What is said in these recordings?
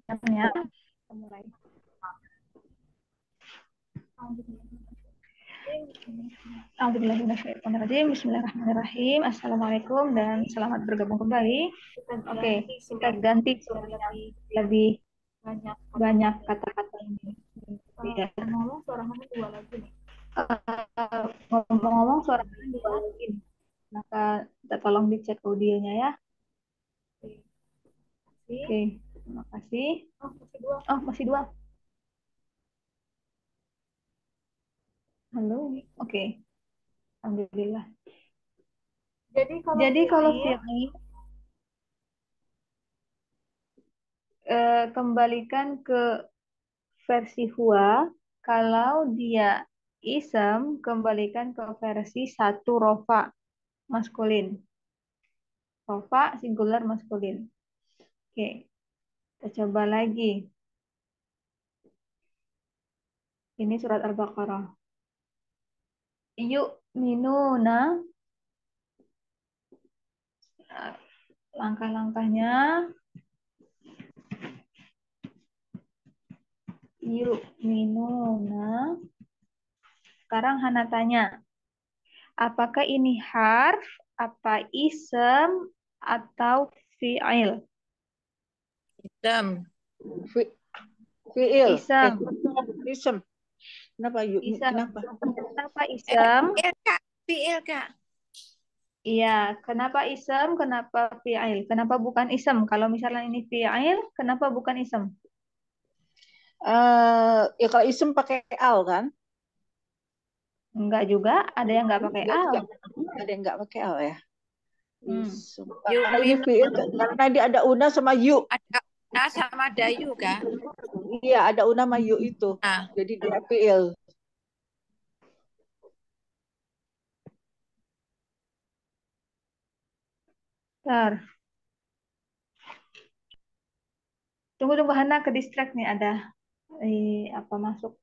Ya, mulai. Alhamdulillahirrahmanirrahim. Bismillahirrahmanirrahim. Assalamualaikum dan selamat bergabung kembali. Oke, kita ganti supaya lebih banyak kata-kata ini. Ya. Ngomong suara kamu dua lagi nih. Ngomong-ngomong suara kalian dua lagi. Maka kita tolong dicek audionya ya. Oke, terima kasih. Oh, masih dua. Oh, masih dua. Halo. Oke, Alhamdulillah. Jadi Jadi kalau fi'il, fi'il kembalikan ke versi huwa. Kalau dia isem, kembalikan ke versi satu rofa maskulin. Rofa singular maskulin. Oke, kita coba lagi. Ini surat Al-Baqarah. Yuk minuna. Langkah-langkahnya. Yuk minuna. Sekarang Hana tanya. Apakah ini harf, apa isem, atau fi'il? Isem. Fi- Fiil. Isem. Isem. Kenapa yuk? Isem. Kenapa? Kenapa isem? Fiil kak, fiil kak. Iya, kenapa isem? Kenapa fi'il? Kenapa bukan isem? Kalau misalnya ini fi'il, kenapa bukan isem? Ya kalau isem pakai al kan? Enggak juga, ada yang enggak pakai Enggak al. juga. Ada yang enggak pakai al ya? Hmm. Isem. Yuk Karena ini minum fiil karena dia ada una sama yuk. ada nah sama dayu kak. Iya, ada una sama yuk itu. Nah, Jadi dia fiil. Bentar. Tunggu Hana ke distract nih ada apa masuk.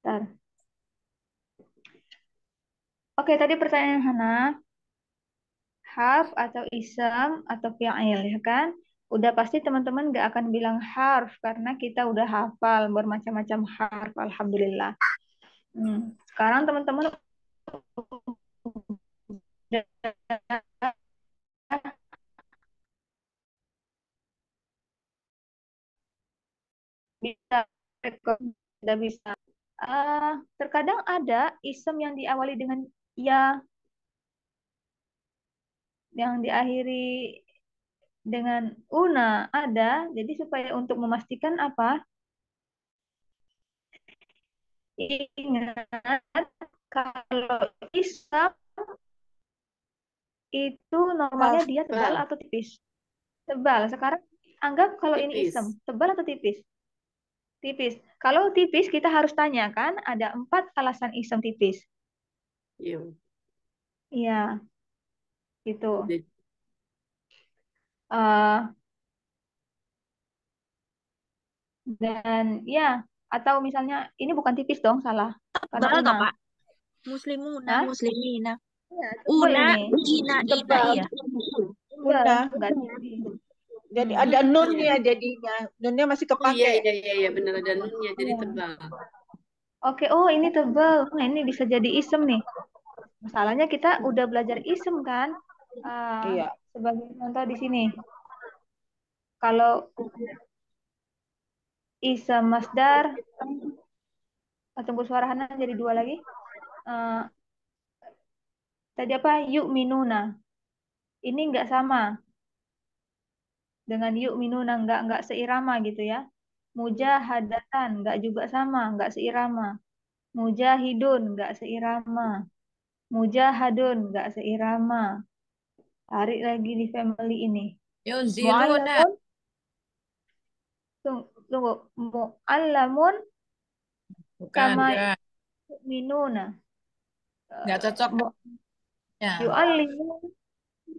Bentar. Oke, tadi pertanyaan Hana, harf atau isem atau fi'il ya kan? Udah pasti teman-teman nggak akan bilang harf karena kita udah hafal bermacam-macam harf, alhamdulillah. Sekarang teman-teman udah bisa sudah bisa. Terkadang ada isem yang diawali dengan ya, yang diakhiri dengan una ada. Jadi supaya untuk memastikan apa? Ingat kalau isem itu normalnya dia tebal Hafal. atau tipis? Tebal. Sekarang anggap kalau ini tipis. isem, tebal atau tipis? Tipis. Kalau tipis kita harus tanyakan ada 4 alasan isem tipis. Iya. Iya, gitu. Jadi, Eh, dan ya, atau misalnya ini bukan tipis dong, salah. Karena tebal una. toh Pak? Muslimuna, Hah? muslimina. Iya, tebal Una, ini. ina, Tebal. iya. Enggak, Una. enggak tipis. Jadi Hmm. ada nunnya jadinya. Nunnya masih Oh iya, kepake. iya, iya, iya, benar ada nunnya jadi Iya. tebal. Oke, oh ini tebal. Nah, ini bisa jadi isem nih. Masalahnya kita udah belajar isem kan? Ah, Iya. sebagai contoh di sini. Kalau isem masdar, tunggu suara Hana jadi dua lagi. Eh, tadi apa? Yuk minuna. Ini enggak sama dengan yuk minuna, enggak seirama gitu ya. Mujahadatan enggak juga sama, enggak seirama. Mujahidun enggak seirama. Mujahadun enggak seirama. Tarik lagi di family ini. Yunziluna, Mu'allamun, tunggu. Mu'allamun bukan sama enggak, minuna. enggak cocok ya. Yu'allimun,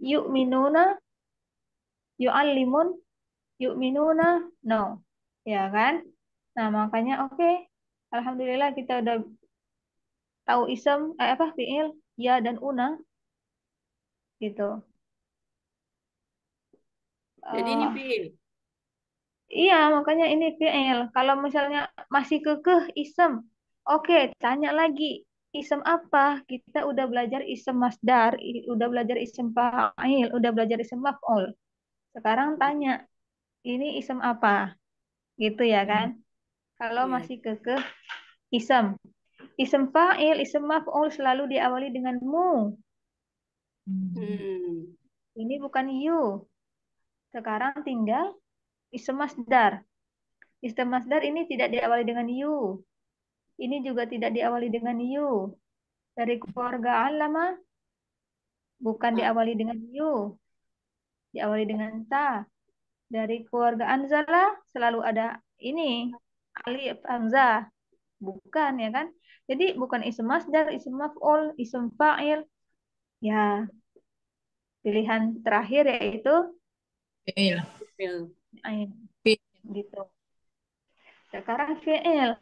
yu'minuna, yu'allimun, yu'minuna, no. Ya kan? Nah, makanya oke. Alhamdulillah kita udah tahu isem, apa, fi'il, ya dan una, gitu. Jadi ini Eh fiil. Iya, makanya ini fi'il. Kalau misalnya masih kekeh isem, oke, tanya lagi. Isem apa? Kita udah belajar isem masdar, udah belajar isem fa'il, udah belajar isem maf'ul. Sekarang tanya, ini isem apa? Gitu ya kan? Kalau Iya. masih kekeh isem. Isem fa'il, isem maf'ul selalu diawali dengan mu. Hmm. Ini bukan you. Sekarang tinggal isem masdar. Isem masdar ini tidak diawali dengan you. Ini juga tidak diawali dengan you. Dari keluarga alama bukan Ah, diawali dengan you, diawali dengan ta. Dari keluarga anzala selalu ada ini alif hamzah, bukan ya kan? Jadi bukan isim masdar, isim maf'ul, isim fa'il. Ya, pilihan terakhir yaitu fi'il. ain Fi'il. gitu. Sekarang fi'il.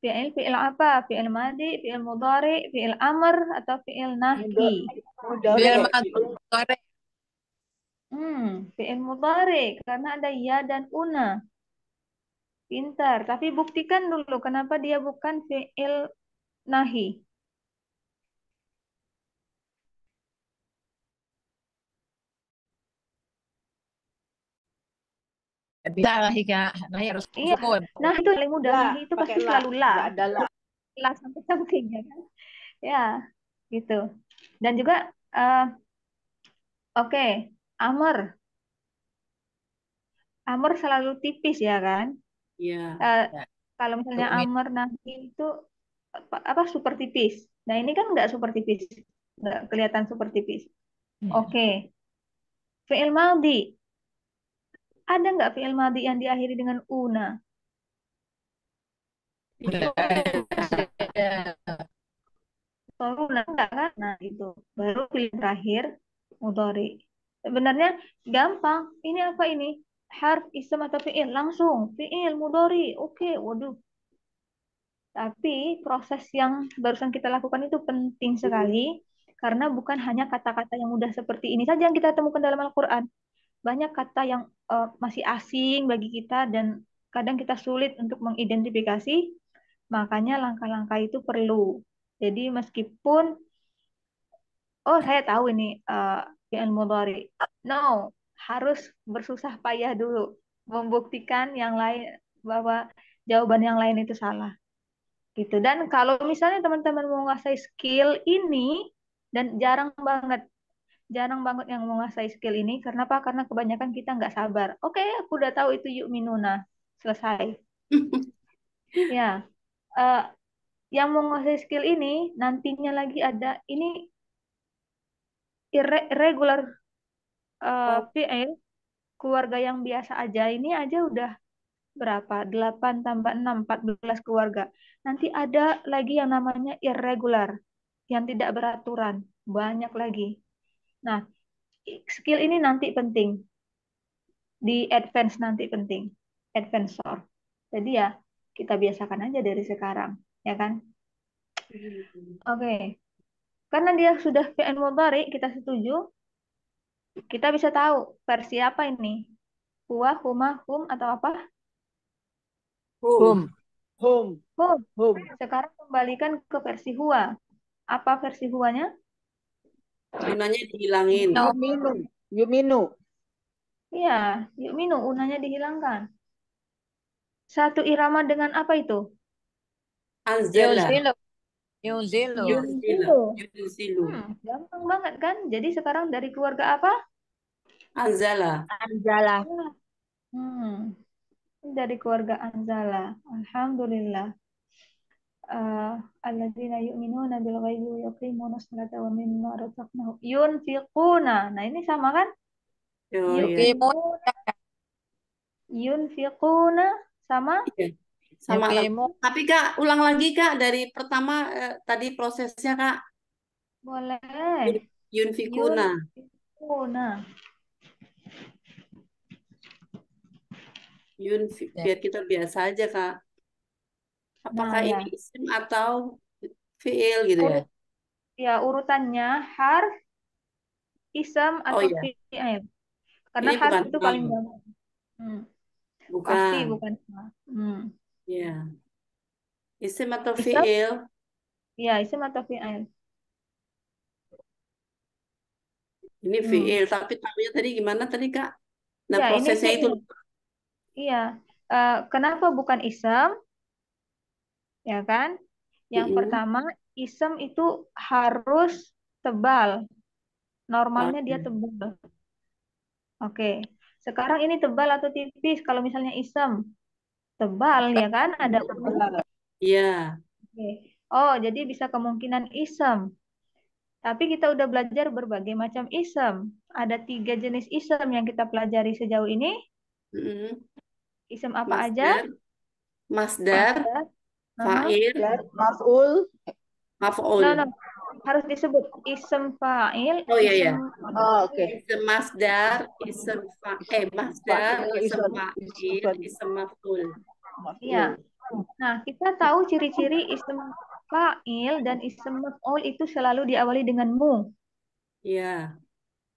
Fi'il apa? Fi'il madi, fi'il mudhari, fi'il amr atau fi'il nahi? Fi'il Mudore. madhi mudhari. Fi'il mudhari karena ada ya dan una. Pintar, tapi buktikan dulu kenapa dia bukan fi'il nahi. Bisa lah Kak. Nah, harus Iya, sukun. nah itu paling mudah. La, Nahi itu pakai pasti la. selalu la. Nggak ada la. La sampai sampingnya kan. Ya, gitu. Dan juga, eh, oke, amr. Amr selalu tipis ya kan. Iya. Eh, Ya. kalau misalnya Tumin. amr nahi itu apa super tipis. Nah ini kan nggak super tipis. Nggak kelihatan super tipis. Ya. Oke, fi'il madhi. Ada nggak fi'il madhi yang diakhiri dengan una? Udah ada. Corona enggak kan? Nah, itu baru pilihan terakhir mudhari. Sebenarnya gampang. Ini apa ini? Harf isim atau fi'il? Langsung fi'il mudhari. Oke, waduh. Tapi proses yang barusan kita lakukan itu penting sekali karena bukan hanya kata-kata yang mudah seperti ini saja yang kita temukan dalam Al-Qur'an. Banyak kata yang masih asing bagi kita dan kadang kita sulit untuk mengidentifikasi, makanya langkah-langkah itu perlu. Jadi meskipun oh, saya tahu ini fi'il mudhari. No, harus bersusah payah dulu membuktikan yang lain bahwa jawaban yang lain itu salah. Gitu. Dan kalau misalnya teman-teman mau menguasai skill ini dan jarang banget yang menguasai skill ini. Karena apa? Karena kebanyakan kita nggak sabar. Oke, aku udah tahu itu yuk minuna. Selesai. Ya, eh, yang menguasai skill ini nantinya lagi ada ini irregular Oh, fi'il keluarga yang biasa aja ini aja udah berapa? 8 tambah 6, 14 keluarga. Nanti ada lagi yang namanya irregular, yang tidak beraturan. Banyak lagi. Nah, skill ini nanti penting. Di advance nanti penting. Advanced. Jadi ya, kita biasakan aja dari sekarang. Ya kan? Oke. Karena dia sudah fi'il mudhari, kita setuju. Kita bisa tahu versi apa ini. Huwa, huma, hum, atau apa? hum. Home. Hum. Home. Sekarang kembalikan ke versi huwa. Apa versi huwanya? Yunanya dihilangin. No. Yuminu. Yuminu. Iya, yuk minum, unanya dihilangkan. Satu irama dengan apa itu? Anzala. Yunzilu. Yunzilu. Yunzila. Yunzilu. Yunzilu. Gampang banget kan? Jadi sekarang dari keluarga apa? Anzala. Anjala. Ya. Hmm, dari keluarga Anzala. Alhamdulillah. Alladzina yu'minuna bil ghaibi wa yuqimuna sholata wa mimma razaqnahum yunfiquna. Nah, ini sama kan? Oh ya. Yu'minuna, yunfiquna sama Iya. Sama. Yukimu Tapi Kak, ulang lagi Kak dari pertama tadi prosesnya Kak. boleh. Yunfikuna. Yunfiquna. ya. Biar kita biasa aja Kak. Nah, Apakah ya. ini isim atau fiil gitu ya? Urut ya urutannya harf, isam Oh atau iya, fi'il. Karena ini harf bukan itu nom. paling gampang. Hmm. Pasti Bukan. bukan. Hmm. Ya. Isim atau Isem? fiil? Ya, isim atau fi'il. Ini Hmm. fiil, tapi tahunya tadi gimana tadi, Kak? Nah, Ya, ini prosesnya itu. fi'il. Iya. Kenapa bukan isem? Ya kan? Yang Mm-mm. pertama, isem itu harus tebal. Normalnya dia Oke. tebal. Oke. Sekarang ini tebal atau tipis? Kalau misalnya isem, tebal ya kan? Ada una. Iya. Oke. Oh, jadi bisa kemungkinan isem. Tapi kita udah belajar berbagai macam isem. Ada 3 jenis isem yang kita pelajari sejauh ini. Mm-mm. Isem apa aja? Masdar, masdar, Masdar. Aha. fa'il, Dan maf'ul. No, maf'ul. no. Harus disebut isem fa'il, Oh iya isem ya. Oh, oke. Isem masdar, masdar, Fa'il isem isim fa'il, isem maf'ul. iya. maf'ul. Nah, kita tahu ciri-ciri isem fa'il dan isem maf'ul itu selalu diawali dengan mu. Iya.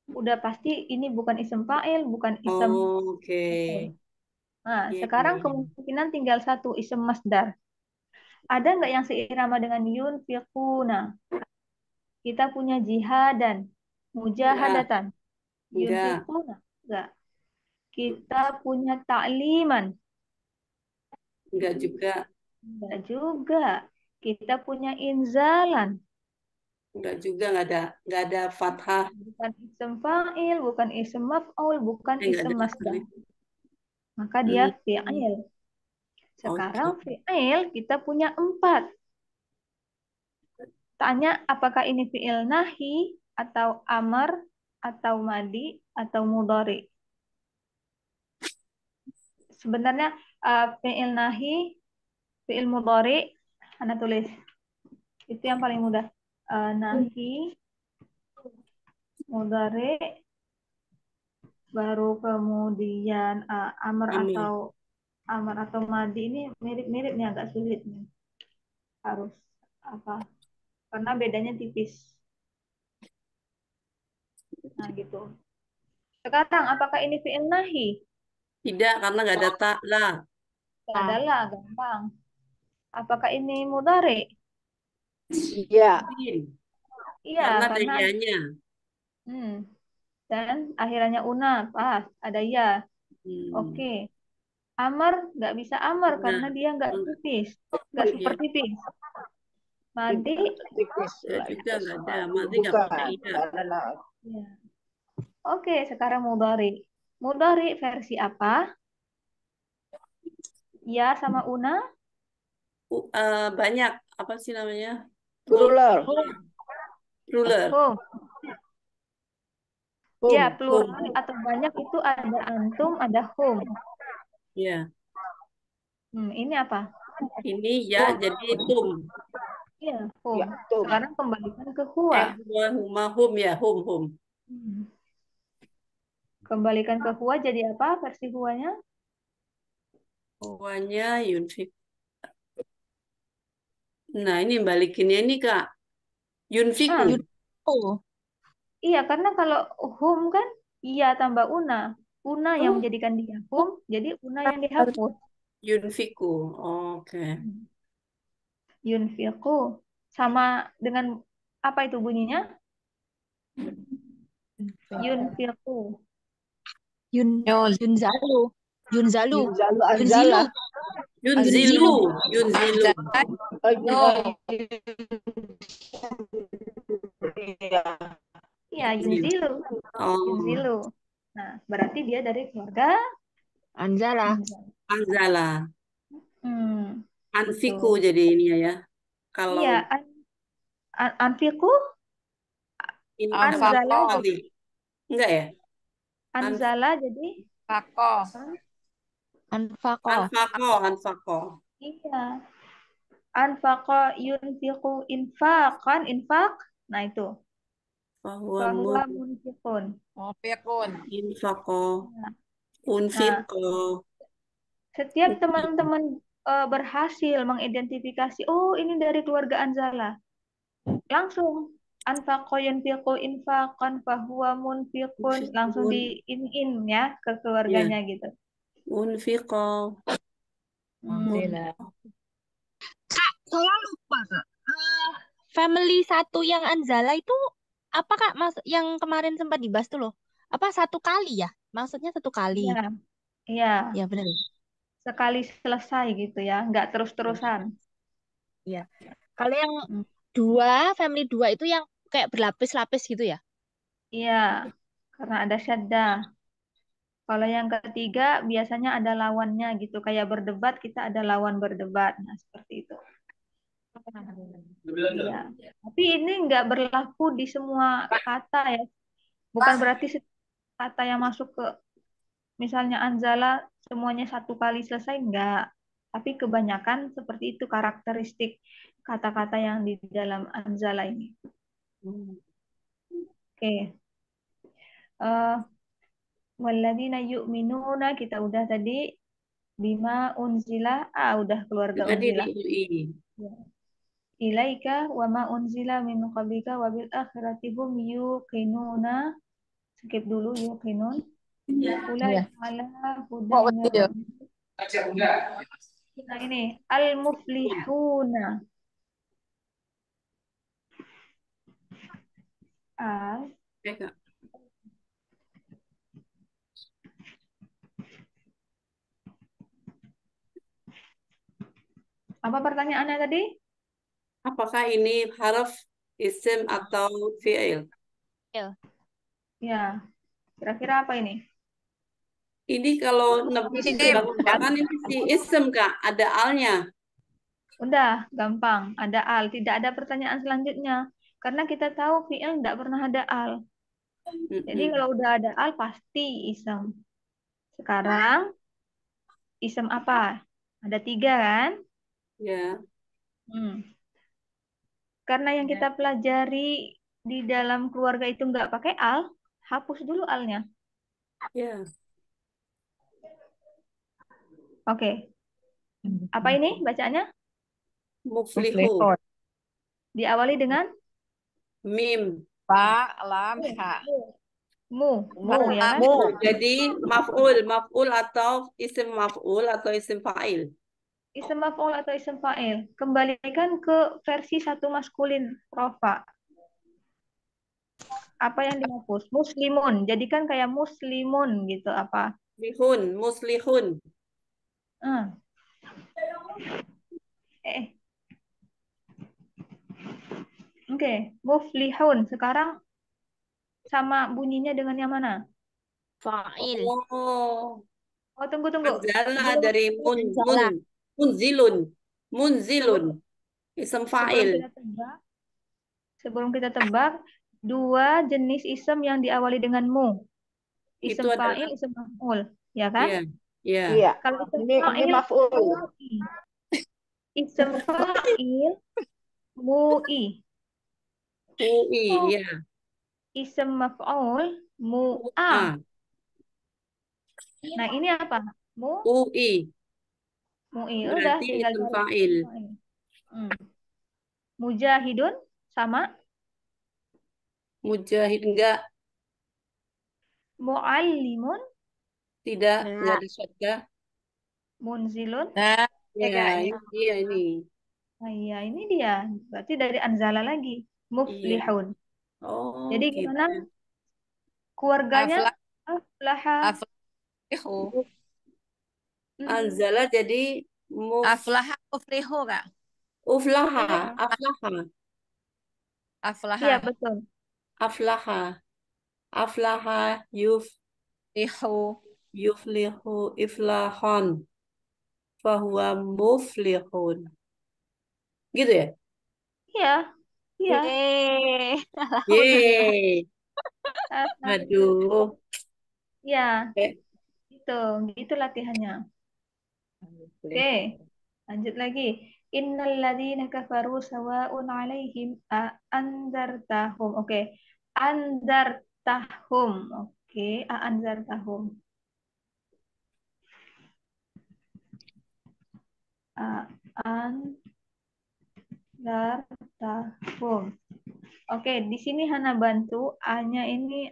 Udah pasti ini bukan isem fa'il, bukan isem Oke. maf'ul. Nah, Iya, iya, sekarang iya. kemungkinan tinggal satu isem masdar. Ada nggak yang seirama dengan yunfiquna? Kita punya jihadan, Enggak, mujahadatan, enggak, yunfiquna. Enggak. Kita punya ta'liman. enggak juga, Enggak juga. Kita punya inzalan. enggak ada fathah, Bukan isem fa'il, bukan isem maf'ul, bukan enggak isem ada masdar. fathah. Maka dia Hmm, fi'il. Sekarang oke. fi'il kita punya 4. Tanya apakah ini fi'il nahi, atau amar, atau madi, atau mudhari. Sebenarnya fi'il nahi, fi'il mudhari, Anda tulis. Itu yang paling mudah. Nahi, mudhari, baru kemudian Amar. amar atau madi ini mirip-mirip nih, agak sulit nih. Harus apa? Karena bedanya tipis. Nah, gitu. Sekarang apakah ini fi'il nahi? Tidak, karena enggak ada tak lah. Adalah gampang. Apakah ini mudhari? Iya. Din, Iya, karena ada karena ianya. hmm, dan akhirannya una, pas ada ya. Hmm, Oke. Amar nggak bisa amar enggak, karena dia nggak enggak, tipis, nggak super iya. tipis. Madi, Tipis Enggak lah. juga, enggak ada. Mati enggak pakai Bukan. ida. Karena ya. Oke, sekarang mudhari. Mudhari versi apa? Ya sama una? Banyak, apa sih namanya? plural. Ruler. Hum. Ya, Hum. plural Home. atau banyak itu ada antum, ada hum. Ya, Ini apa? ini ya Hum. jadi tum. Iya, hum. Ya, tum. Sekarang kembalikan ke huwa. Huwa, huma, hum ya, hum. Hmm. Kembalikan ke huwa jadi apa versi huwanya? Huwanya yunfik. Nah, ini balikinnya ini, Kak. Yunfiku. Ah, iya, karena kalau hum kan iya tambah una. Una yang Oh, menjadikan dia hum, jadi una yang dihapus. yunfiku. Oke. Yunfiqu. Sama dengan apa itu bunyinya? Yunfiqu. Yunzalu. Yunzalu. Yunzalu Yunzilu. anzala. Yunzilu. Yunzilu. Yunzilu. Iya. Iya, Yunzilu. yunzilu. Oh, Yunzilu. Nah, berarti dia dari keluarga Anzala. Anzal. anzala. Gitu. Anfiku jadi ini ya. Kalau Iya, anfiqu, anzala, infak kali. Enggak ya? An- anzala jadi Anfaqo. Anfako. iya. Anfaqa yunfiqu infaqan, infaq. Nah, itu. Fahuwa Fahuwa munfiqun. infako. Nah, Unfiko. setiap teman-teman berhasil mengidentifikasi, oh ini dari keluarga Anzala. Langsung anfaqa yunfiqu infaqan fahuwa munfiqun, langsung Unfikun. di in ya ke Ya. keluarganya gitu. Unfiqo. Unzila. Saya lupa, Kak. Family satu yang Anzala itu apa, Kak? Yang kemarin sempat dibahas tuh loh. Apa satu kali ya? Maksudnya satu kali. Iya, iya. Ya, benar. Sekali selesai gitu ya, nggak terus-terusan. Iya. Kalau yang Hmm. family dua itu yang kayak berlapis-lapis gitu ya? Iya, karena ada syaddah. Kalau yang ketiga biasanya ada lawannya gitu, kayak berdebat kita ada lawan berdebat. Nah, seperti itu. Iya. Tapi ini nggak berlaku di semua kata ya. Bukan berarti kata yang masuk ke misalnya Anzala semuanya satu kali selesai enggak. Tapi kebanyakan seperti itu karakteristik kata-kata yang di dalam Anzala ini. Oke. Eh, Walladzina yu'minuna kita udah tadi bima unzila udah keluarga Tadi unzila. di UI. Ya. Ilaika wa ma unzila min qablika wa bil akhirati hum yuqinuna. Skip dulu yuqinun. Iya. Ulaika ala hudan min rabbihim. Nah ini al-muflihuna. Al Oke, Kak. apa pertanyaannya tadi? Apakah ini harf isim atau fi'il? Ya, kira-kira apa ini? Ini kalau nebak-nebakan ini si isim, Kak. Ada alnya. Udah, gampang. Ada al. Tidak ada pertanyaan selanjutnya. Karena kita tahu fi'il tidak pernah ada al. Jadi Mm-mm. kalau udah ada al pasti isem. Sekarang isem apa? Ada tiga kan? Ya, Hmm. Karena yang kita pelajari di dalam keluarga itu nggak pakai al, hapus dulu alnya. ya. Oke. Apa ini bacaannya? Muflihu. Diawali dengan Mim. Fa, lam, mu. ha. Mu, mu ya kan? Mu. Jadi maf'ul atau isim maf'ul atau isim fa'il. Isem maf'ul atau isem fa'il. Kembalikan ke versi satu maskulin, Rofa. Apa yang dihapus? Muslimun. Jadikan kayak muslimun gitu apa? Muslihun. Hmm. Eh, oke. Muflihun. Sekarang sama bunyinya dengan yang mana? Fa'il. Oh, Oh, tunggu, tunggu. Anzala Sebelum dari Anzala. munzilun. Munzilun. sebelum Isim sebelum fa'il. kita tebak, dua jenis isem yang diawali dengan mu. Itu Isem adalah, fa'il, isem maf'ul, ya kan? ya, ya. Iya. Kalau isem Ini fa'il maf'ul. mu'i. Isem fa'il mu'i. UI, ya. Isem maf'ul mu'a. Ah, Nah, ini apa? UI. Mu'i. Udah, Berarti tinggal isim cari fa'il. isem fa'il. Hmm. Mujahidun sama Mujahid enggak, mu'allimun, tidak Enggak. ada syaddah. munzilun. Nah, Ya, Kak, ini. ini dia ini. Nah, iya, ini dia. Berarti dari anzala lagi. Iya. Muflihun. Oh, Jadi gitu. gimana keluarganya? Aflah, Aflaha. aflihu. Hmm. Anzala jadi Aflaha, uflihu, Kak. uflaha, Iya, aflaha, Aflaha, iya betul. aflaha, aflaha, lihu. yuflihu, iflahon, fahuwa muflihun. Gitu ya? Iya, iya. Yeay. Alhamdulillah. Yeay. Alhamdulillah. Aduh. Iya, Eh, gitu. Gitu latihannya. Oke, lanjut lagi. Innal ladzina kafaru sawa'un 'alaihim a anzartahum. Oke. Anzartahum. Oke, a anzartahum. A anzartahum. Oke, di sini Hana bantu A-nya ini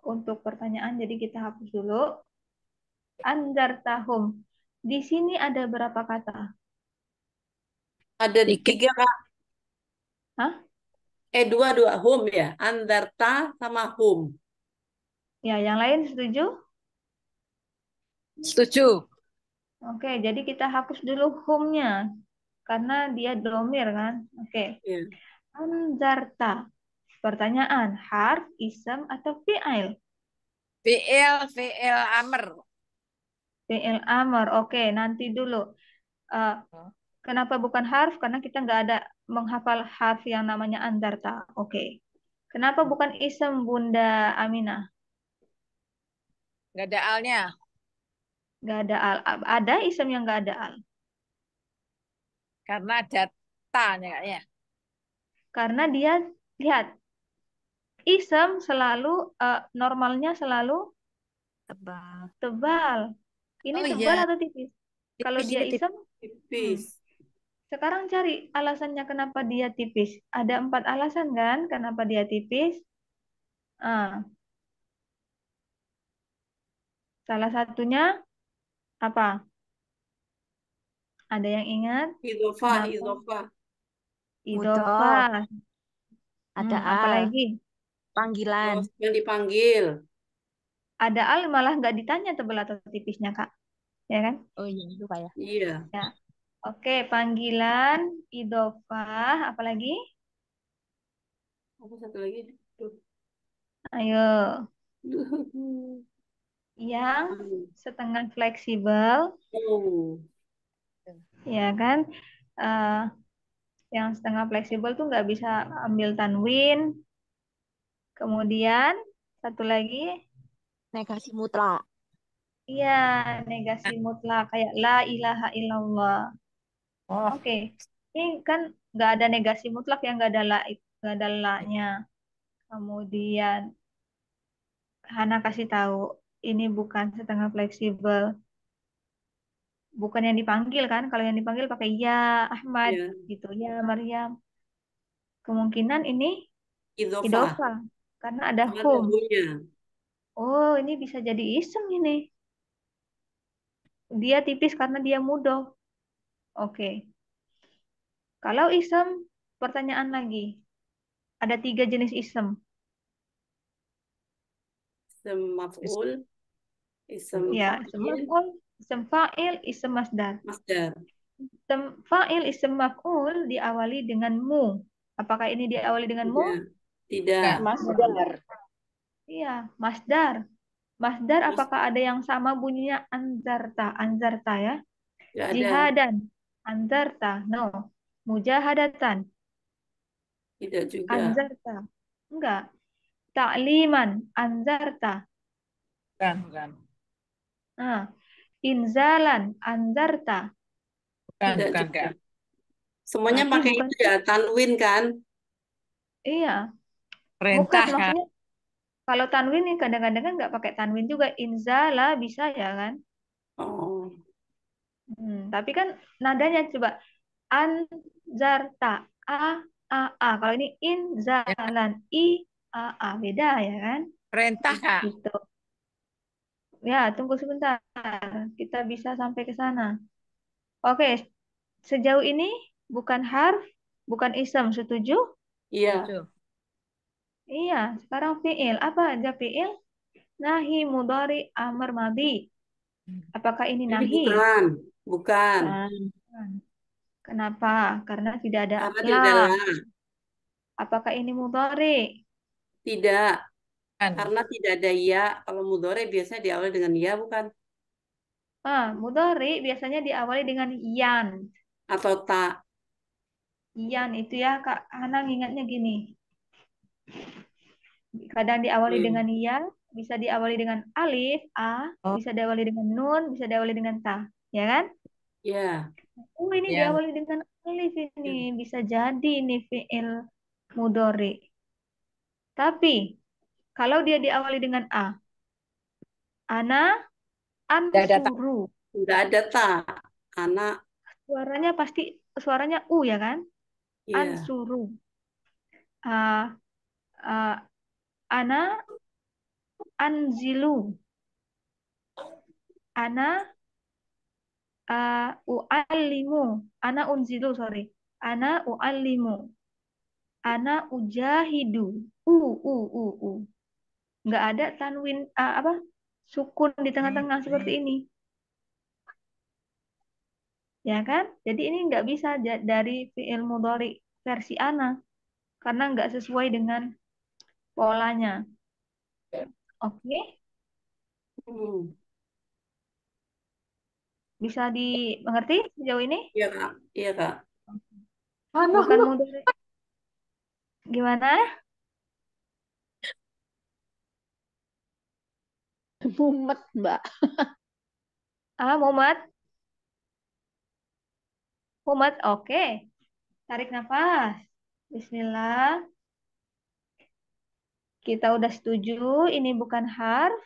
untuk pertanyaan jadi kita hapus dulu. Anzartahum. Di sini ada berapa kata? Ada Dikit. 3 Kak. Hah? Dua hum ya. Andarta sama hum. Ya, yang lain setuju? Setuju. Oke, jadi kita hapus dulu hum-nya karena dia domir kan. Oke. Ya. Anzarta. Pertanyaan, harf, isem, atau fi'il? VL Amer. Fi'il amr. Oke, nanti dulu. Eh, kenapa bukan harf? Karena kita nggak ada menghafal harf yang namanya anzarta. Oke. Kenapa bukan isem, Bunda Aminah? Nggak ada alnya. Nggak ada al. Ada isem yang nggak ada al. Karena ada tanya kayaknya. Karena dia, lihat, isem selalu, normalnya selalu Tebal. tebal. Ini Oh tebal iya. atau tipis? Kalau Tipis dia ini tipis. isem, Tipis. sekarang cari alasannya kenapa dia tipis. Ada 4 alasan kan kenapa dia tipis? Ah, salah satunya apa? Ada yang ingat? Idofah, Kenapa? idofah. Mudhof. Idofah. Ada Apa al. lagi? Panggilan. Yang dipanggil. Ada al malah nggak ditanya tebal atau tipisnya, Kak. Ya kan? Oh iya, lupa ya. Iya. Ya. Oke, panggilan, idofah, apa lagi? Apa satu lagi? Duh. Ayo, yang setengah fleksibel, Oh. ya kan? Eh, yang setengah fleksibel tuh nggak bisa ambil tanwin. Kemudian satu lagi, Negasi mutlak. iya, negasi mutlak kayak la ilaha illallah. Oh, Oke, ini kan nggak ada negasi mutlak yang nggak ada la, nggak ada la-nya. Kemudian Hana kasih tahu ini bukan setengah fleksibel, bukan yang dipanggil kan? Kalau yang dipanggil pakai ya Ahmad Ya. gitu, ya Maryam. Kemungkinan ini Idofah. idofa karena ada Karena ada hum. humnya. Oh, ini bisa jadi isem ini. Dia tipis karena dia mudah. Oke. Kalau isem, pertanyaan lagi. Ada 3 jenis isem. Isem maf'ul, isem Ya, isem fa'il, maf'ul, isem fa'il, isem masdar. masdar. Isem fa'il, isem maf'ul diawali dengan mu. Apakah ini diawali dengan mu? Tidak. Tidak. enggak. Masdar. Iya, masdar. Masdar Mas, apakah ada yang sama bunyinya anzarta? Anzarta ya. tidak ada. Jihadan. Anzarta. No. Mujahadatan. Tidak juga. Anzarta. Enggak. Ta'liman. Anzarta. Bukan. Nah, inzalan. Anzarta. Tidak Bukan, juga. Kak. Semuanya Berarti pakai bukan. itu ya, tanwin kan? Iya. Perintah, Bukan Kak. maksudnya. Kalau tanwin nih kadang-kadang kan nggak pakai tanwin juga. Inzala bisa ya kan? Oh, Tapi kan nadanya coba. Anzarta. A, A, A. Kalau ini Ya, inzalan. I, A, A. Beda ya kan? perintah, Kak. Gitu. Ya, tunggu sebentar. Kita bisa sampai ke sana. Oke, sejauh ini bukan harf, bukan isem. Setuju? iya. Setuju. Iya, sekarang fi'il. Apa aja fi'il? Nahi, mudhari, amr, madhi. Apakah ini Ini nahi? bukan. Bukan. Bukan. Kenapa? Karena tidak ada Karena la. tidak ada la. Apakah ini mudhari? Tidak. Bukan. Karena tidak ada ya. Kalau mudhari biasanya diawali dengan ya, bukan? Mudhari biasanya diawali dengan yan. Atau tak. Yan itu ya, Kak Hana ingatnya gini. Kadang diawali dengan ya, bisa diawali dengan alif, a, Oh, bisa diawali dengan nun, bisa diawali dengan ta. Ya kan? Ya. Ini Ya, diawali dengan alif ini. Bisa jadi ini fi'il mudhari. Tapi, kalau dia diawali dengan a, ana tidak ada tak. ansuru. Tidak ada tak. Anak. Suaranya pasti, suaranya u ya kan? Ya. Ansuru. Ah, ana anzilu. Ana u'allimu. Ana unzilu, sorry. Ana u'allimu. Ana ujahidu. U. Nggak ada tanwin, apa? Sukun di tengah-tengah seperti ini. Ya kan? Jadi ini nggak bisa dari fi'il mudhari versi ana. Karena nggak sesuai dengan polanya. Oke? Hmm. Bisa dimengerti sejauh ini? Iya, Kak. Iya, Kak. Bukan mudhari. Gimana? Mumet, Mbak. Muhammad? Muhammad, oke. Tarik nafas. Bismillah. Kita udah setuju, ini bukan harf.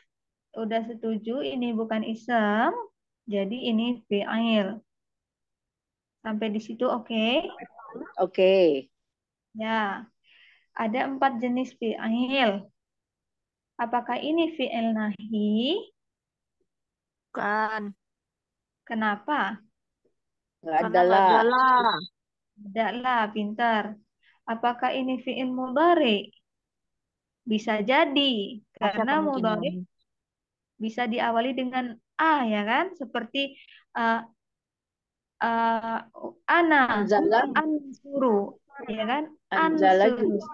Udah setuju, ini bukan isem. Jadi ini fi'il. Sampai di situ oke? Oke. Ya, ada 4 jenis fi'il. Apakah ini fi'il nahi? Bukan. Kenapa? Nggak Karena ada nggak lah. ada lah. Tidak lah, pintar. Apakah ini fi'il mudhari? Bisa jadi, Ada karena mudhari kemungkinan. bisa diawali dengan a, ya kan? Seperti uh, ana, Anzala, ansuru, ya kan? Anzala Ansuru. juga.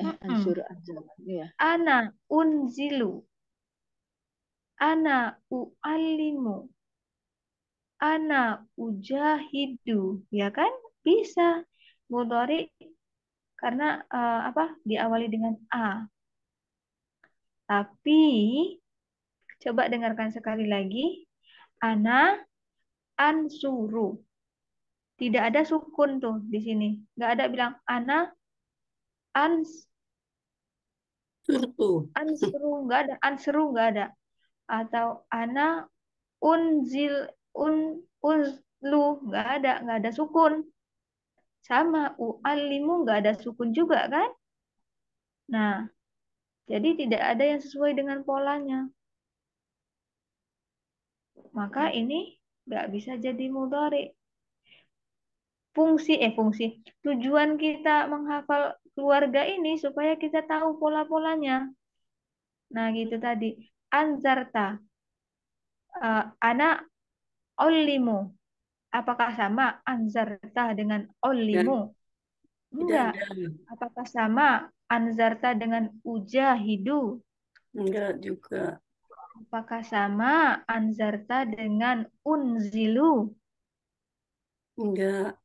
Mm-mm. Ansur Anzala. Iya. Ana unzilu. Ana u'allimu. Ana ujahidu. Ya kan? Bisa. Mudhari karena apa? Diawali dengan a. Tapi coba dengarkan sekali lagi. Ana ansuru. Tidak ada sukun tuh di sini. Nggak ada bilang ana ans Surtu. ansuru, nggak ada ansuru, nggak ada. Atau ana unzil un uzlu, nggak ada sukun. Sama u'allimu nggak ada sukun juga kan? Nah, jadi tidak ada yang sesuai dengan polanya. Maka ini nggak bisa jadi mudhari. Fungsi. Tujuan kita menghafal keluarga ini supaya kita tahu pola-polanya. Nah, gitu tadi. Anzarta. Ana ollimu. Apakah sama anzarta dengan Dan ollimu? tidak Enggak. ada. Apakah sama anzarta dengan ujahidu? Enggak juga. Apakah sama anzarta dengan unzilu? Enggak.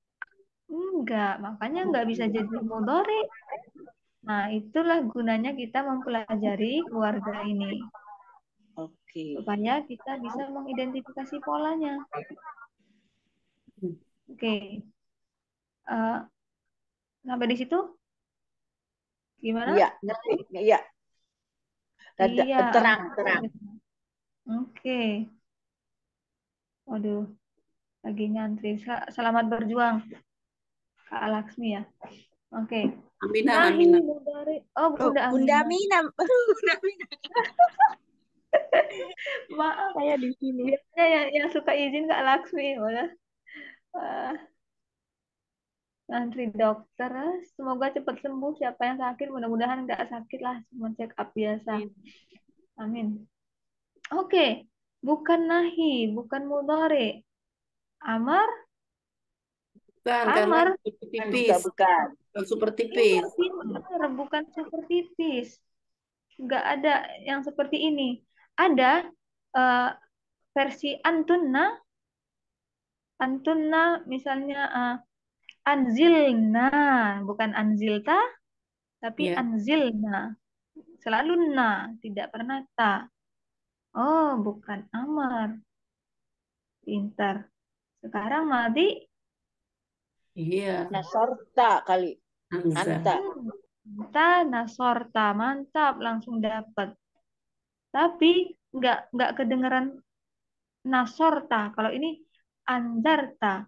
Enggak. Makanya enggak bisa jadi mudhari. Nah, itulah gunanya kita mempelajari keluarga ini. Oke. Supaya kita bisa mengidentifikasi polanya. Oke. Eh, sampai di situ? Gimana? Iya, ngerti. Iya. Iya. Terang. Oke. Waduh, lagi ngantri. Selamat berjuang, Kak Laksmi ya. Oke. Aminah, Nahi Aminah. mudhari. Oh, Oh, Bunda Bunda Aminah. Mina. Bunda Mina. Maaf, Saya di sini. biasanya yang suka izin Kak Laksmi. Boleh. Ah, ngantri dokter. Semoga cepat sembuh. Siapa yang sakit, mudah-mudahan nggak sakit lah. Cuma check up biasa. Amin. Oke. Bukan nahi, bukan mudhari. Amar, Bukan, karena amar. seperti Bukan, tipis. bukan. Bukan super Iya, tipis. pintar. Bukan super tipis. Nggak ada yang seperti ini. Ada eh, versi antunna misalnya anzilna, bukan anzilta, tapi Ya. anzilna. Selalu na, tidak pernah ta. Oh, bukan amar. Pintar. Sekarang Madi, Iya. Nasorta kali. Hamzah. Anta. ta nasorta, mantap, langsung dapat. Tapi nggak kedengeran nasorta. Kalau ini andarta,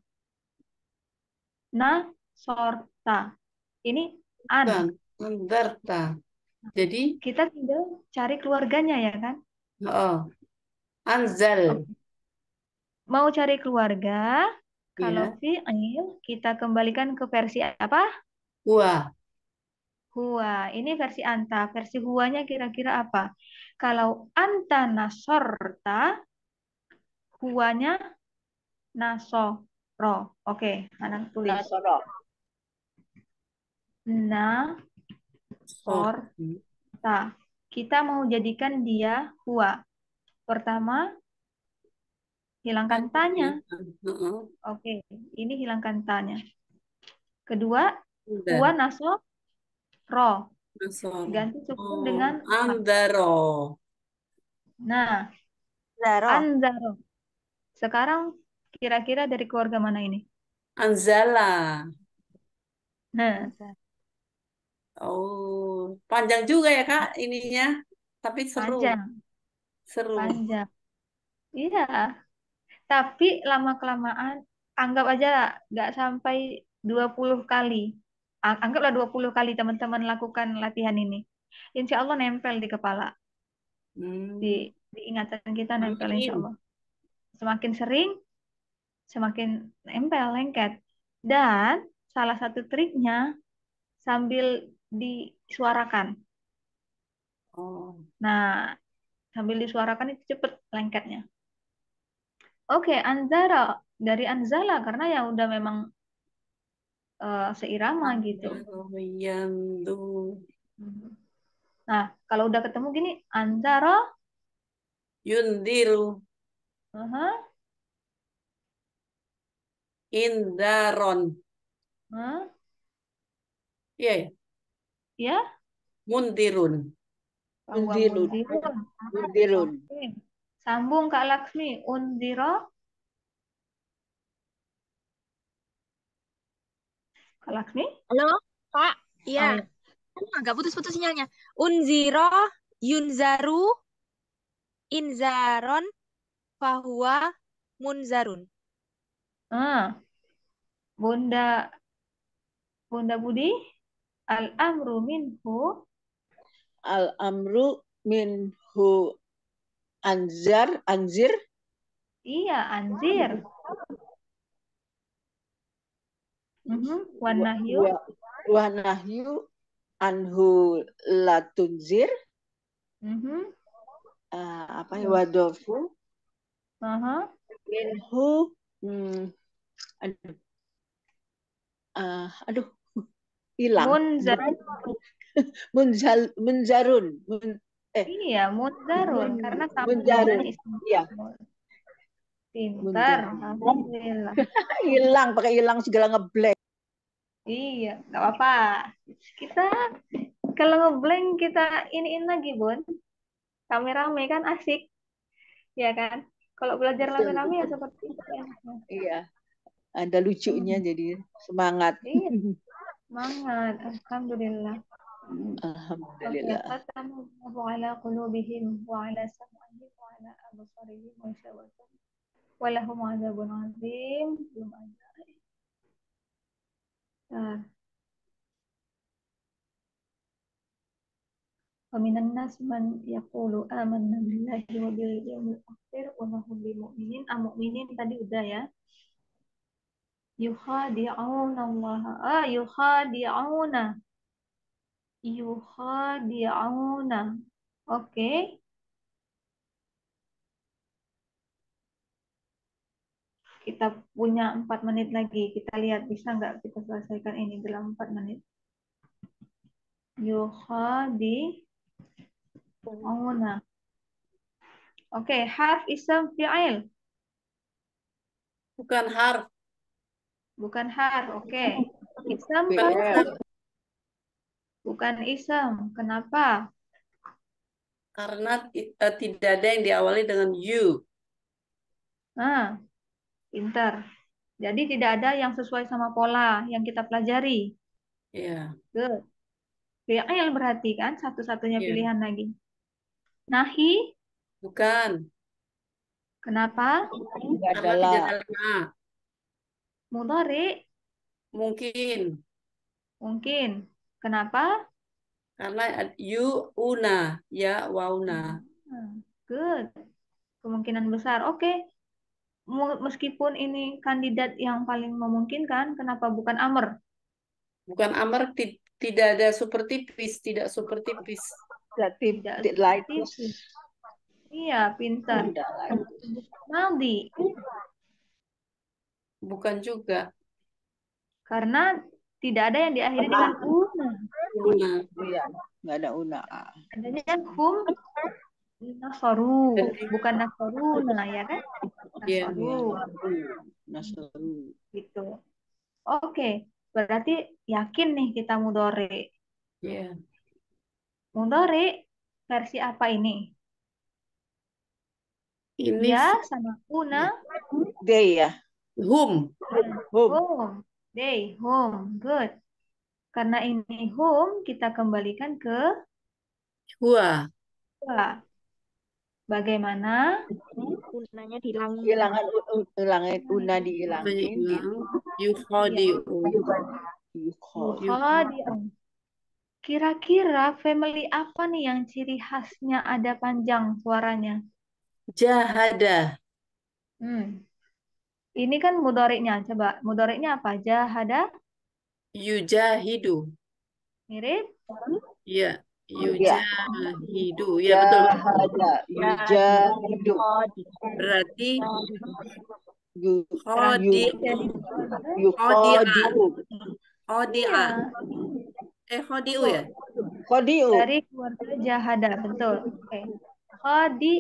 nasorta. Ini an. Bukan. Andarta. Jadi, Kita tinggal cari keluarganya ya kan? oh, Anzal. Oke. Mau cari keluarga, kalau Ya. fi'il kita kembalikan ke versi apa? Huwa. Huwa. Ini versi anta. Versi huwanya kira-kira apa? Kalau anta nasorta, huwanya nasoro. Oke, anak tulis. Nasoro. Sor. Nasorta. Kita mau jadikan dia huwa. Pertama, hilangkan tanya. Heeh. Oke, ini hilangkan tanya. Kedua, Udah. huwa nasoro. Nasor. Ganti sukun Oh, dengan a. Andaro. Nah, Zaro. anzaro. Sekarang kira-kira dari keluarga mana ini? Anzala. Nah, Oh, panjang juga ya Kak ininya. Tapi seru. panjang, Seru. panjang. Iya, tapi lama-kelamaan anggap aja nggak sampai 20 kali. Anggaplah 20 kali teman-teman lakukan latihan ini. Insya Allah nempel di kepala. Di, Hmm. di ingatan kita nempel insya Amin. Allah. Semakin sering, semakin nempel, lengket. Dan salah satu triknya sambil disuarakan. Oh. Nah, sambil disuarakan itu cepet lengketnya. Oke, Anzara dari Anzala karena ya udah memang seirama gitu. Yandu. Nah, kalau udah ketemu gini, Anzara, Yundiru. uh-huh, Indaron. Iya, ya. ya, Mundirun. bahwa Mundirun. mundirun. Mundirun. Oke. Sambung Kak Laksmi, undiro, Kak Laksmi. Halo, Kak. Oh, Iya, ya. agak putus-putus sinyalnya. Unziro, yunzaru, inzaron, fahuwa, munzarun. Ah, Bunda Bunda Budi, al-amru minhu, Al-amru minhu anzir. iya, anzir. Wan nahyu, Wa nahyu anhu latunzir. Apa ya? Wadofu aha, minhu aduh hilang. munzar, Munzarun. iya, munzarun, karena sambung Munzarun. dengan isim Iya, maf'ul. Pintar, munzarun. alhamdulillah. Hilang, pakai hilang segala ngeblank. Iya, nggak apa-apa. Kita kalau ngeblank kita iniin lagi, Bun. Rame-rame kan asik, ya kan? Kalau belajar Betul, rame-rame ya betul. seperti itu enaknya. Iya, ada lucunya jadi semangat. Iya, semangat, alhamdulillah. Oke, Alhamdulillah. khatama Allahu ala qulubihim wa ala sam'ihim wa ala absarihim wa syawatihim wa lahum adzabun azim. Belum ada. Nah, wa minan nas man yaqulu amanna billahi wa bil yawmil akhir wa ma hum bimu'minin. Mu'minin tadi udah ya. Yukhadi'una Allah. Yukhadi'una. Yukhadi'una. Oke. Kita punya 4 menit lagi. Kita lihat bisa nggak kita selesaikan ini dalam 4 menit. Yukhadi'una. Oke, harf ism fi'il. Bukan harf. Bukan harf. Oke. Ism BL. kan? Bukan ism. Kenapa? Karena tidak ada yang diawali dengan you. Nah, pintar. Jadi tidak ada yang sesuai sama pola yang kita pelajari. Ya. Good. Fi'il berarti kan satu-satunya Iya. pilihan lagi. Nahi, Bukan. kenapa? Tidak Karena adalah. tidak ada na. Mudhari, Mungkin. mungkin. Kenapa? Karena you, una. Ya, wauna. Good. Kemungkinan besar. Oke. Meskipun ini kandidat yang paling memungkinkan, kenapa bukan Amr? Bukan Amr, tidak ada super tipis, tidak super tipis. Tidak Like tipis. Iya, pintar. tidak like. Maldi, Bukan juga. karena tidak ada yang diakhiri dengan una. Una. Iya, nggak ada una. Adanya hum nasaru, bukan nasaruna, ya kan? Iya. Nasaru, Nasaru. gitu. Oke, berarti yakin nih kita mudore. Iya. Mudore versi apa ini? Ini Ya sama una, Day ya. hum. Home. home, day, home, good. Karena ini home, kita kembalikan ke Hua. dua. Bagaimana? Unanya dihilangin. Hilangin una dihilangin. Yukhadi'u. Yukhadi'un. Kira-kira family apa nih yang ciri khasnya ada panjang suaranya? Jahada. Ini kan mudoriknya. Coba, mudoriknya apa? Jahada? Yujahidu. Mirip? Ya. Yujahidu. Ya, betul. Jahada. Yujahidu. Berarti Berarti khadi'. dari Yukhadi'u. Khadi'a. Khadi'u ya? Khadi'u. dari keluarga Jahada, betul. Oke. Khadi,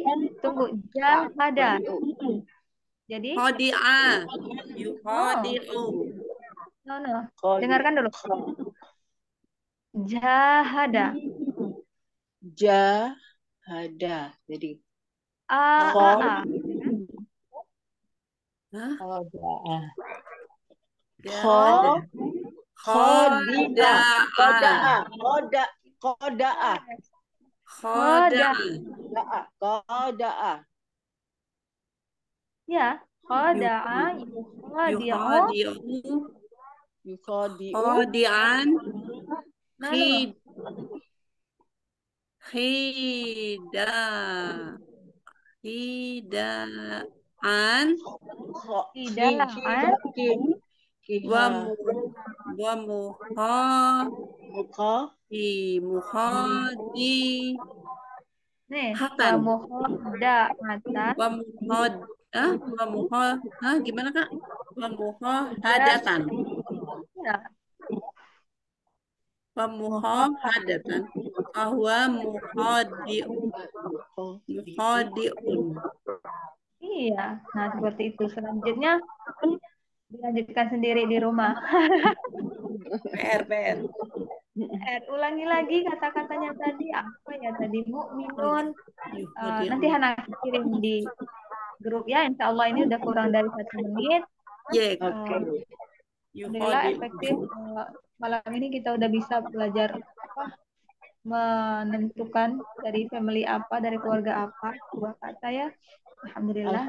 tunggu. Jahada. Jadi, Khadi'a. Yukhadi'u. no. Dengarkan dulu. Jahada. Jahada. Jadi A. Hah? Khadi'a. Khada'a. Qada'a. Ya, khada'a, yukhadi'u. Yukhadi'u. Khadi'an. No. Khida'an. Wa mukhadi. Nih, Hakan. Gimana Kak? Wa mukhadatan. Ya, Wa mukhadatan. Ahwa mukhadi'un. iya. Nah, seperti itu. Selanjutnya dilanjutkan sendiri di rumah. PR. Ulangi lagi kata-katanya tadi. Apa ya tadi? Mukminun. Nanti Hana kirim di grup ya. Insya Allah ini udah kurang dari 1 menit. Ya. Alhamdulillah efektif. Malam ini kita udah bisa belajar menentukan dari family apa, dari keluarga apa, dua kata ya. Alhamdulillah.